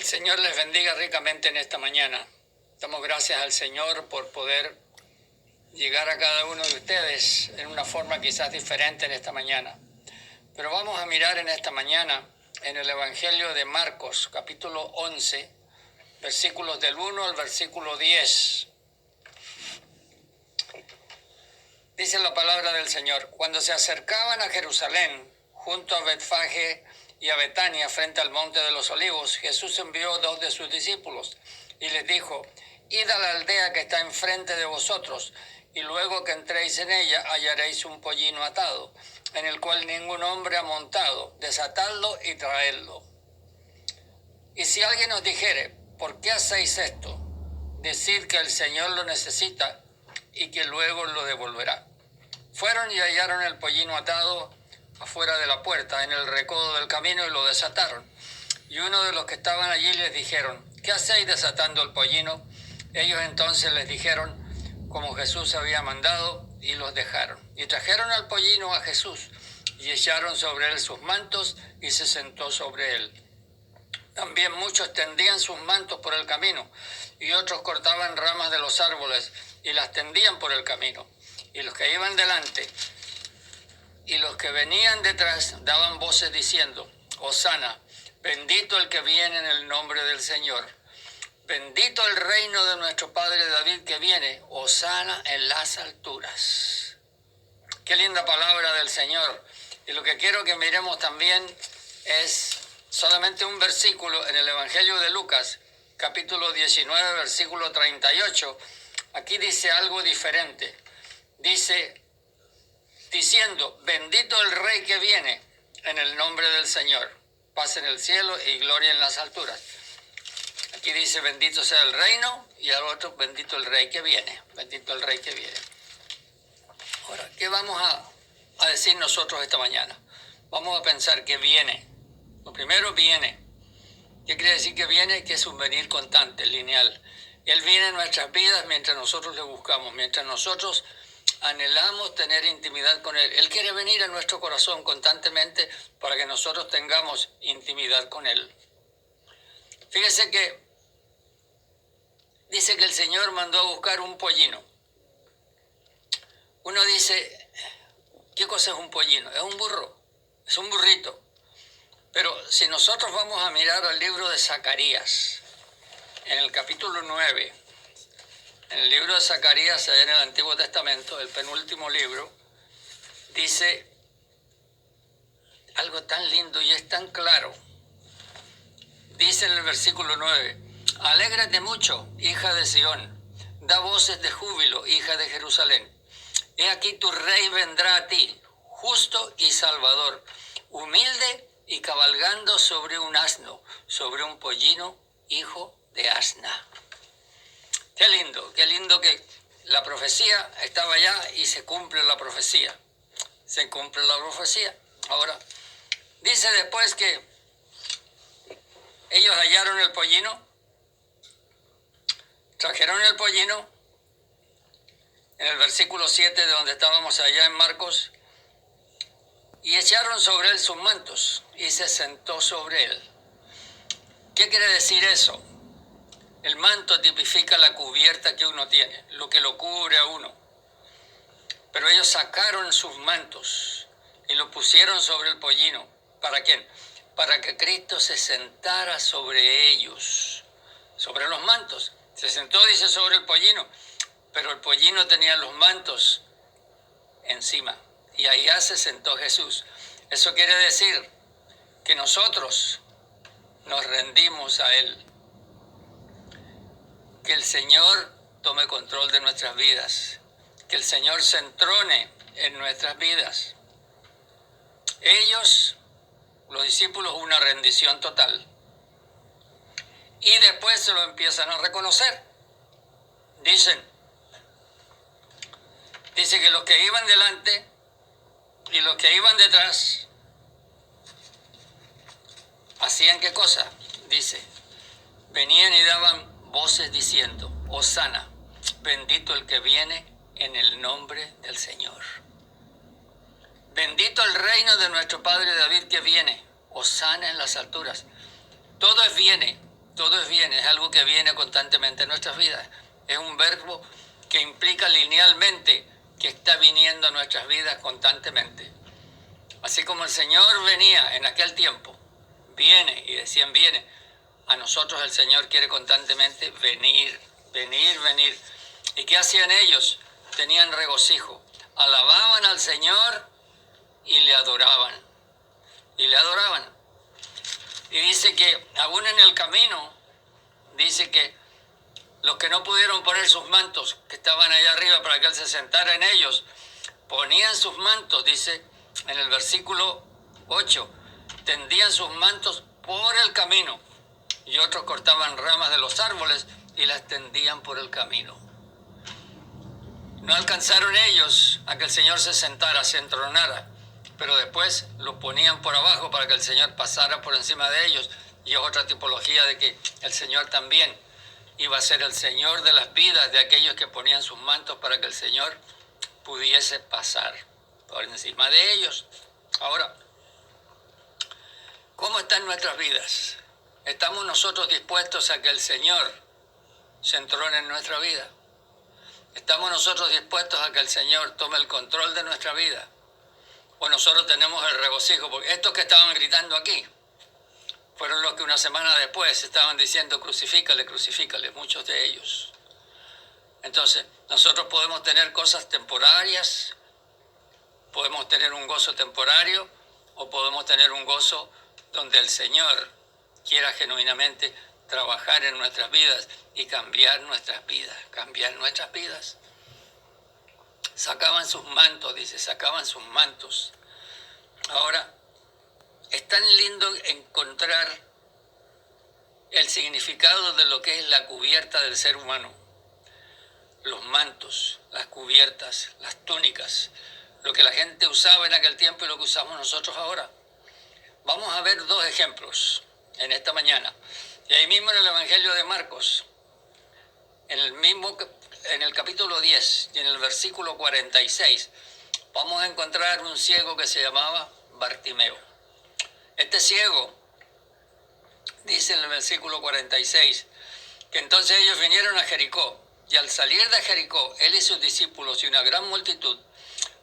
El Señor les bendiga ricamente en esta mañana. Damos gracias al Señor por poder llegar a cada uno de ustedes en una forma quizás diferente en esta mañana. Pero vamos a mirar en esta mañana en el Evangelio de Marcos, capítulo 11, versículos del 1 al versículo 10. Dice la palabra del Señor: cuando se acercaban a Jerusalén, junto a Betfagé y a Betania, frente al monte de los Olivos, Jesús envió 2 de sus discípulos y les dijo: id a la aldea que está enfrente de vosotros, y luego que entréis en ella hallaréis un pollino atado, en el cual ningún hombre ha montado. Desatadlo y traedlo. Y si alguien os dijere: ¿por qué hacéis esto?, decid que el Señor lo necesita y que luego lo devolverá. Fueron y hallaron el pollino atado afuera de la puerta, en el recodo del camino, y lo desataron. Y uno de los que estaban allí les dijeron: ¿qué hacéis desatando el pollino? Ellos entonces les dijeron como Jesús había mandado, y los dejaron. Y trajeron al pollino a Jesús, y echaron sobre él sus mantos, y se sentó sobre él. También muchos tendían sus mantos por el camino, y otros cortaban ramas de los árboles y las tendían por el camino. Y los que iban delante y los que venían detrás daban voces diciendo: Hosana, bendito el que viene en el nombre del Señor. Bendito el reino de nuestro padre David que viene. Hosana en las alturas. Qué linda palabra del Señor. Y lo que quiero que miremos también es solamente un versículo en el Evangelio de Lucas, capítulo 19, versículo 38. Aquí dice algo diferente. Dice, diciendo: bendito el Rey que viene en el nombre del Señor. Paz en el cielo y gloria en las alturas. Aquí dice: bendito sea el reino, y al otro: bendito el Rey que viene. Bendito el Rey que viene. Ahora, ¿qué vamos a decir nosotros esta mañana? Vamos a pensar que viene. Lo primero, viene. ¿Qué quiere decir que viene? Que es un venir constante, lineal. Él viene en nuestras vidas mientras nosotros le buscamos, mientras nosotros anhelamos tener intimidad con Él. Él quiere venir a nuestro corazón constantemente para que nosotros tengamos intimidad con Él. Fíjese que dice que el Señor mandó a buscar un pollino. Uno dice: ¿qué cosa es un pollino? Es un burro, es un burrito. Pero si nosotros vamos a mirar al libro de Zacarías, en el capítulo 9, en el libro de Zacarías, allá en el Antiguo Testamento, el penúltimo libro, dice algo tan lindo y es tan claro. Dice en el versículo 9: alégrate mucho, hija de Sión, da voces de júbilo, hija de Jerusalén. He aquí tu rey vendrá a ti, justo y salvador, humilde y cabalgando sobre un asno, sobre un pollino, hijo de asna. Qué lindo que la profecía estaba allá y se cumple la profecía. Se cumple la profecía. Ahora, dice después que ellos hallaron el pollino, trajeron el pollino, en el versículo 7 de donde estábamos allá en Marcos, y echaron sobre él sus mantos, y se sentó sobre él. ¿Qué quiere decir eso? El manto tipifica la cubierta que uno tiene, lo que lo cubre a uno. Pero ellos sacaron sus mantos y lo pusieron sobre el pollino. ¿Para quién? Para que Cristo se sentara sobre ellos, sobre los mantos. Se sentó, dice, sobre el pollino, pero el pollino tenía los mantos encima. Y allá se sentó Jesús. Eso quiere decir que nosotros nos rendimos a Él. Que el Señor tome control de nuestras vidas. Que el Señor se entrone en nuestras vidas. Ellos, los discípulos, una rendición total. Y después se lo empiezan a reconocer. Dice que los que iban delante y los que iban detrás hacían ¿qué cosa? Dice, venían y daban voces diciendo: Hosana, bendito el que viene en el nombre del Señor. Bendito el reino de nuestro padre David que viene. Hosana en las alturas. Todo es viene. Todo es bien, es algo que viene constantemente en nuestras vidas. Es un verbo que implica linealmente que está viniendo a nuestras vidas constantemente. Así como el Señor venía en aquel tiempo, viene, y decían viene, a nosotros el Señor quiere constantemente venir, venir, venir. ¿Y qué hacían ellos? Tenían regocijo, alababan al Señor y le adoraban. Y le adoraban. Y dice que aún en el camino, dice que los que no pudieron poner sus mantos, que estaban allá arriba para que Él se sentara en ellos, ponían sus mantos, dice en el versículo 8, tendían sus mantos por el camino, y otros cortaban ramas de los árboles y las tendían por el camino. No alcanzaron ellos a que el Señor se sentara, se entronara, pero después lo ponían por abajo para que el Señor pasara por encima de ellos, y es otra tipología de que el Señor también iba a ser el Señor de las vidas de aquellos que ponían sus mantos para que el Señor pudiese pasar por encima de ellos. Ahora, ¿cómo están nuestras vidas? ¿Estamos nosotros dispuestos a que el Señor se entrone en nuestra vida? ¿Estamos nosotros dispuestos a que el Señor tome el control de nuestra vida? ¿O nosotros tenemos el regocijo? Porque estos que estaban gritando aquí fueron los que una semana después estaban diciendo crucifícale, crucifícale, muchos de ellos. Entonces, nosotros podemos tener cosas temporarias, podemos tener un gozo temporario, o podemos tener un gozo donde el Señor quiera genuinamente trabajar en nuestras vidas y cambiar nuestras vidas, cambiar nuestras vidas. Sacaban sus mantos, dice, sacaban sus mantos. Ahora, es tan lindo encontrar el significado de lo que es la cubierta del ser humano. Los mantos, las cubiertas, las túnicas, lo que la gente usaba en aquel tiempo y lo que usamos nosotros ahora. Vamos a ver dos ejemplos en esta mañana. Y ahí mismo en el Evangelio de Marcos, en el capítulo 10 y en el versículo 46, vamos a encontrar un ciego que se llamaba Bartimeo. Este ciego, dice en el versículo 46, que entonces ellos vinieron a Jericó, y al salir de Jericó, él y sus discípulos y una gran multitud,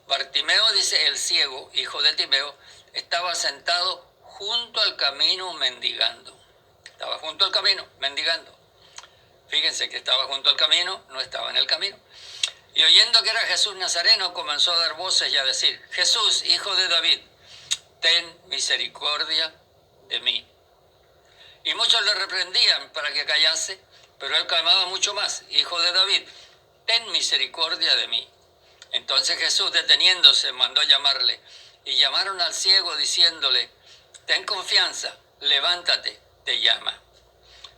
Bartimeo, dice el ciego, hijo de Timeo, estaba sentado junto al camino mendigando. Estaba junto al camino mendigando. Fíjense que estaba junto al camino, no estaba en el camino. Y oyendo que era Jesús Nazareno, comenzó a dar voces y a decir: Jesús, hijo de David, ten misericordia de mí. Y muchos le reprendían para que callase, pero él clamaba mucho más: Hijo de David, ten misericordia de mí. Entonces Jesús, deteniéndose, mandó llamarle, y llamaron al ciego diciéndole: ten confianza, levántate, te llama.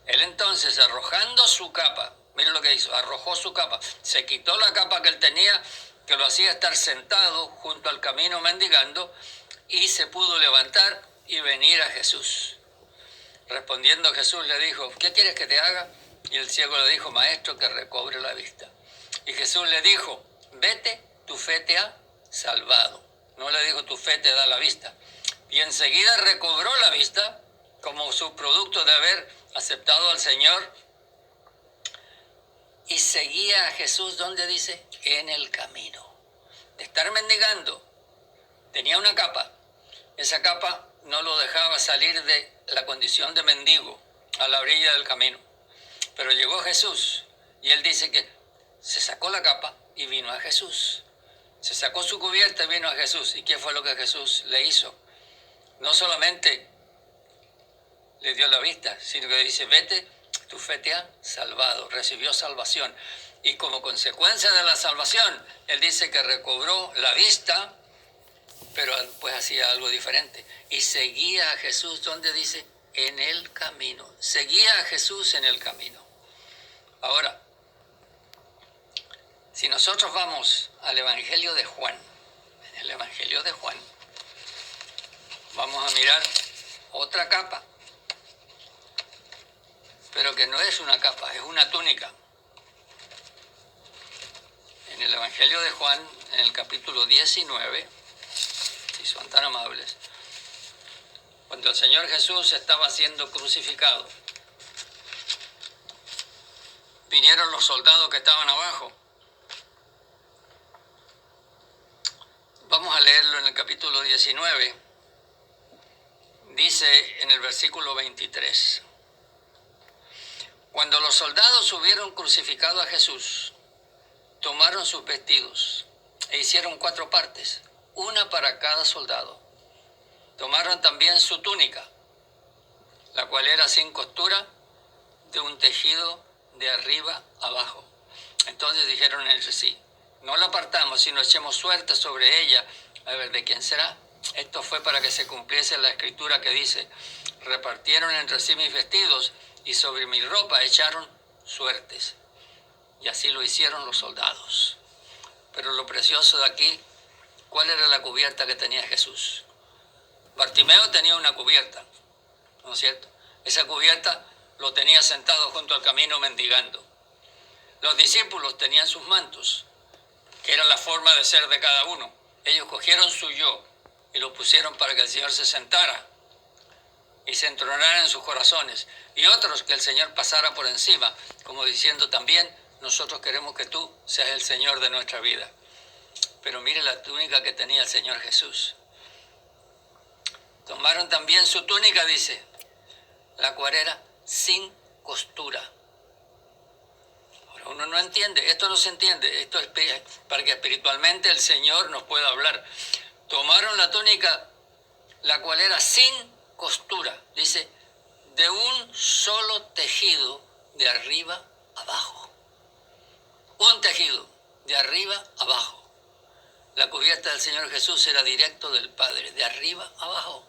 Él entonces, arrojando su capa, miren lo que hizo, arrojó su capa, se quitó la capa que él tenía, que lo hacía estar sentado junto al camino mendigando, y se pudo levantar y venir a Jesús. Respondiendo Jesús le dijo: ¿qué quieres que te haga? Y el ciego le dijo: maestro, que recobre la vista. Y Jesús le dijo: vete, tu fe te ha salvado. No le dijo: tu fe te da la vista. Y enseguida recobró la vista como subproducto de haber aceptado al Señor, y seguía a Jesús, ¿dónde dice? En el camino. De estar mendigando, tenía una capa. Esa capa no lo dejaba salir de la condición de mendigo a la orilla del camino. Pero llegó Jesús, y él dice que se sacó la capa y vino a Jesús. Se sacó su cubierta y vino a Jesús. ¿Y qué fue lo que Jesús le hizo? No solamente le dio la vista, sino que dice: vete, tu fe te ha salvado. Recibió salvación. Y como consecuencia de la salvación, él dice que recobró la vista, pero pues hacía algo diferente. Y seguía a Jesús, ¿dónde dice? En el camino. Seguía a Jesús en el camino. Ahora, si nosotros vamos al Evangelio de Juan, en el Evangelio de Juan, vamos a mirar otra capa, pero que no es una capa, es una túnica. En el Evangelio de Juan, en el capítulo 19, si son tan amables, cuando el Señor Jesús estaba siendo crucificado, vinieron los soldados que estaban abajo. Vamos a leerlo en el capítulo 19. Dice en el versículo 23. Cuando los soldados hubieron crucificado a Jesús, tomaron sus vestidos e hicieron 4 partes, una para cada soldado. Tomaron también su túnica, la cual era sin costura, de un tejido de arriba abajo. Entonces dijeron entre sí: no la partamos, sino echemos suerte sobre ella, a ver de quién será. Esto fue para que se cumpliese la escritura que dice: repartieron entre sí mis vestidos, y sobre mi ropa echaron suertes. Y así lo hicieron los soldados. Pero lo precioso de aquí, ¿cuál era la cubierta que tenía Jesús? Bartimeo tenía una cubierta, ¿no es cierto? Esa cubierta lo tenía sentado junto al camino mendigando. Los discípulos tenían sus mantos, que eran la forma de ser de cada uno. Ellos cogieron su yo y lo pusieron para que el Señor se sentara y se entronara en sus corazones. Y otros que el Señor pasara por encima, como diciendo también: nosotros queremos que tú seas el Señor de nuestra vida. Pero mire la túnica que tenía el Señor Jesús. Tomaron también su túnica, dice, la cual era sin costura. Ahora uno no entiende, esto no se entiende, esto es para que espiritualmente el Señor nos pueda hablar. Tomaron la túnica, la cual era sin costura, dice, de un solo tejido de arriba abajo. Un tejido de arriba abajo. La cubierta del Señor Jesús era directo del Padre, de arriba abajo.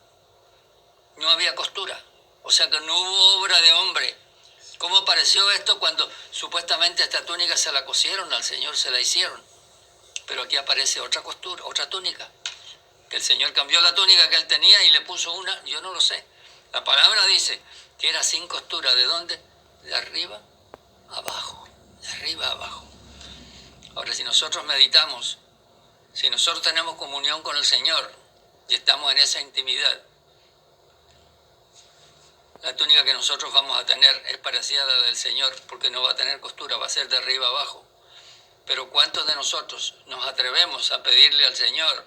No había costura, o sea que no hubo obra de hombre. ¿Cómo apareció esto cuando supuestamente esta túnica se la cosieron al Señor, se la hicieron? Pero aquí aparece otra costura, otra túnica. Que el Señor cambió la túnica que él tenía y le puso una, yo no lo sé. La palabra dice que era sin costura. ¿De dónde? De arriba abajo, de arriba abajo. Ahora, si nosotros meditamos, si nosotros tenemos comunión con el Señor y estamos en esa intimidad, la túnica que nosotros vamos a tener es parecida a la del Señor, porque no va a tener costura, va a ser de arriba abajo. Pero ¿cuántos de nosotros nos atrevemos a pedirle al Señor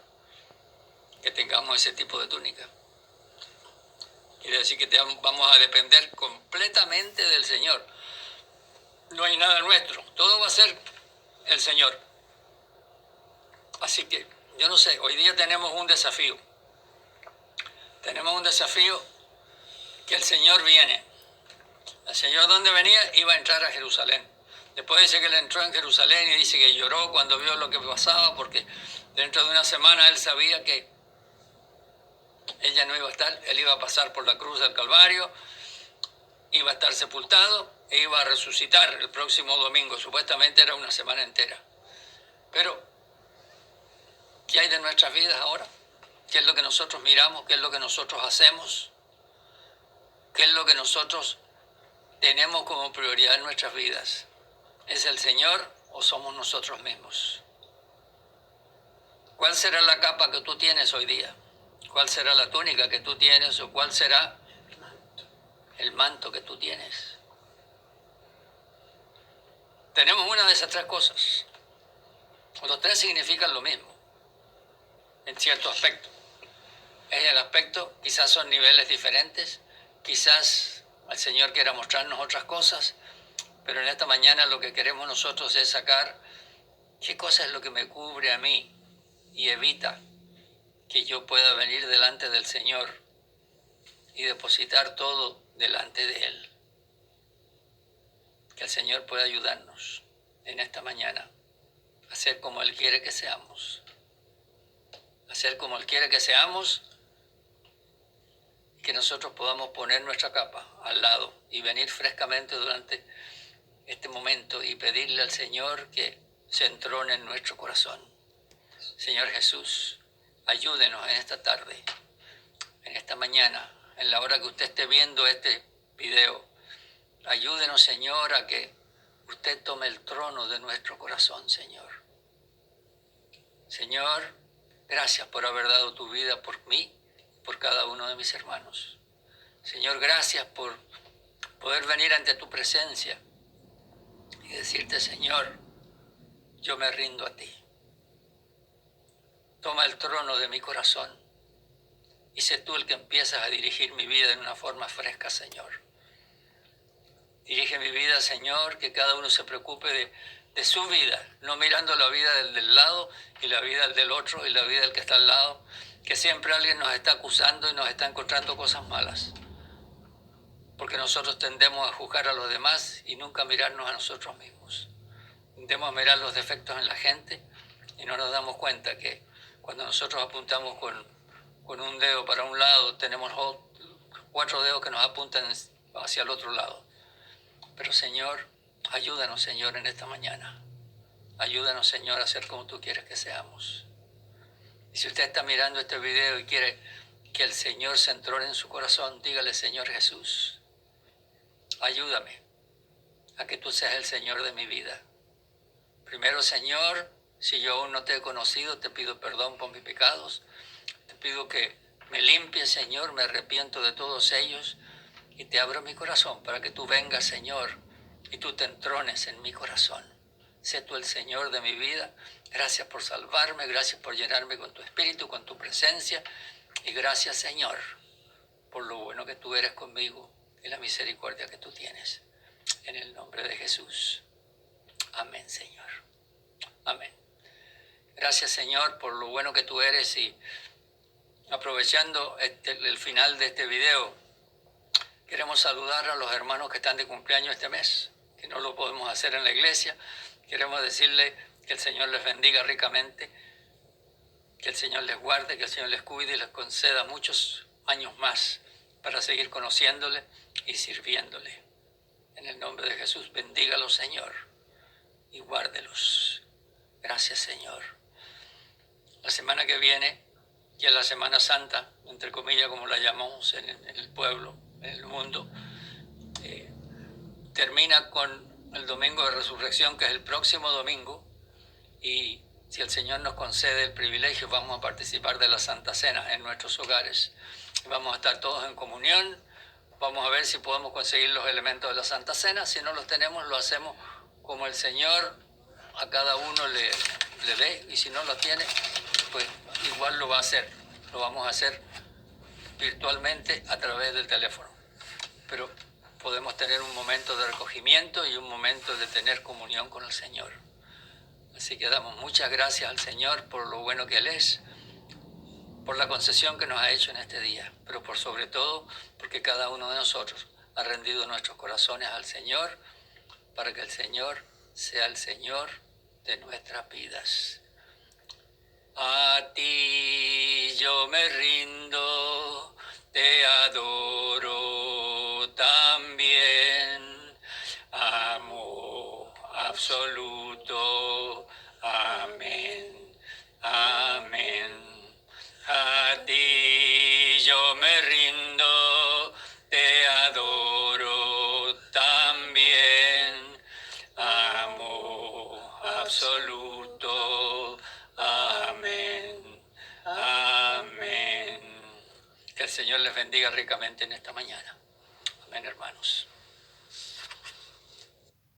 que tengamos ese tipo de túnica? Quiere decir que vamos a depender completamente del Señor. No hay nada nuestro, todo va a ser el Señor. Así que, yo no sé, hoy día tenemos un desafío. Tenemos un desafío que el Señor viene. El Señor, ¿dónde venía? Iba a entrar a Jerusalén. Después dice que él entró en Jerusalén y dice que lloró cuando vio lo que pasaba, porque dentro de una semana él sabía que ella no iba a estar, él iba a pasar por la cruz del Calvario, iba a estar sepultado e iba a resucitar el próximo domingo. Supuestamente era una semana entera. Pero, ¿qué hay de nuestras vidas ahora? ¿Qué es lo que nosotros miramos? ¿Qué es lo que nosotros hacemos? ¿Qué es lo que nosotros tenemos como prioridad en nuestras vidas? ¿Es el Señor o somos nosotros mismos? ¿Cuál será la capa que tú tienes hoy día? ¿Cuál será la túnica que tú tienes? ¿O cuál será el manto que tú tienes? Tenemos una de esas 3 cosas. Los 3 significan lo mismo, en cierto aspecto. Es el aspecto, quizás son niveles diferentes, quizás el Señor quiera mostrarnos otras cosas, pero en esta mañana lo que queremos nosotros es sacar qué cosa es lo que me cubre a mí y evita que yo pueda venir delante del Señor y depositar todo delante de Él. Que el Señor pueda ayudarnos en esta mañana a ser como Él quiere que seamos. A ser como Él quiere que seamos, que nosotros podamos poner nuestra capa al lado y venir frescamente durante este momento y pedirle al Señor que se entrone en nuestro corazón. Señor Jesús, ayúdenos en esta tarde, en esta mañana, en la hora que usted esté viendo este video. Ayúdenos, Señor, a que usted tome el trono de nuestro corazón, Señor. Señor, gracias por haber dado tu vida por mí y por cada uno de mis hermanos. Señor, gracias por poder venir ante tu presencia y decirte, Señor, yo me rindo a ti. Toma el trono de mi corazón y sé tú el que empiezas a dirigir mi vida en una forma fresca, Señor. Dirige mi vida, Señor, que cada uno se preocupe de su vida, no mirando la vida del lado y la vida del otro y la vida del que está al lado, que siempre alguien nos está acusando y nos está encontrando cosas malas. Porque nosotros tendemos a juzgar a los demás y nunca mirarnos a nosotros mismos. Tendemos a mirar los defectos en la gente y no nos damos cuenta que cuando nosotros apuntamos con un dedo para un lado, tenemos 4 dedos que nos apuntan hacia el otro lado. Pero Señor, ayúdanos, Señor, en esta mañana. Ayúdanos, Señor, a ser como tú quieres que seamos. Y si usted está mirando este video y quiere que el Señor se entrone en su corazón, dígale, Señor Jesús, ayúdame a que tú seas el Señor de mi vida. Primero, Señor, si yo aún no te he conocido, te pido perdón por mis pecados. Te pido que me limpies, Señor, me arrepiento de todos ellos y te abro mi corazón para que tú vengas, Señor, y tú te entrones en mi corazón. Sé tú el Señor de mi vida. Gracias por salvarme, gracias por llenarme con tu espíritu, con tu presencia. Y gracias, Señor, por lo bueno que tú eres conmigo y la misericordia que tú tienes. En el nombre de Jesús. Amén, Señor. Amén. Gracias, Señor, por lo bueno que tú eres. Y aprovechando el final de este video, queremos saludar a los hermanos que están de cumpleaños este mes, que no lo podemos hacer en la iglesia. Queremos decirle que el Señor les bendiga ricamente, que el Señor les guarde, que el Señor les cuide y les conceda muchos años más para seguir conociéndole y sirviéndole. En el nombre de Jesús, bendígalos, Señor, y guárdelos. Gracias, Señor. La semana que viene, que es la Semana Santa, entre comillas, como la llamamos en el pueblo, en el mundo, termina con el Domingo de Resurrección, que es el próximo domingo, y si el Señor nos concede el privilegio, vamos a participar de la Santa Cena en nuestros hogares. Vamos a estar todos en comunión, vamos a ver si podemos conseguir los elementos de la Santa Cena. Si no los tenemos, lo hacemos como el Señor a cada uno le dé, y si no lo tiene, pues igual lo va a hacer. Lo vamos a hacer virtualmente a través del teléfono. Pero podemos tener un momento de recogimiento y un momento de tener comunión con el Señor. Así que damos muchas gracias al Señor por lo bueno que Él es, por la concesión que nos ha hecho en este día, pero por sobre todo porque cada uno de nosotros ha rendido nuestros corazones al Señor para que el Señor sea el Señor de nuestras vidas. A ti yo me rindo, te adoro también, amo absoluto, amén, amén. A ti yo me rindo, te adoro también, amo absoluto, amén, amén. Que el Señor les bendiga ricamente en esta mañana. Amén, hermanos.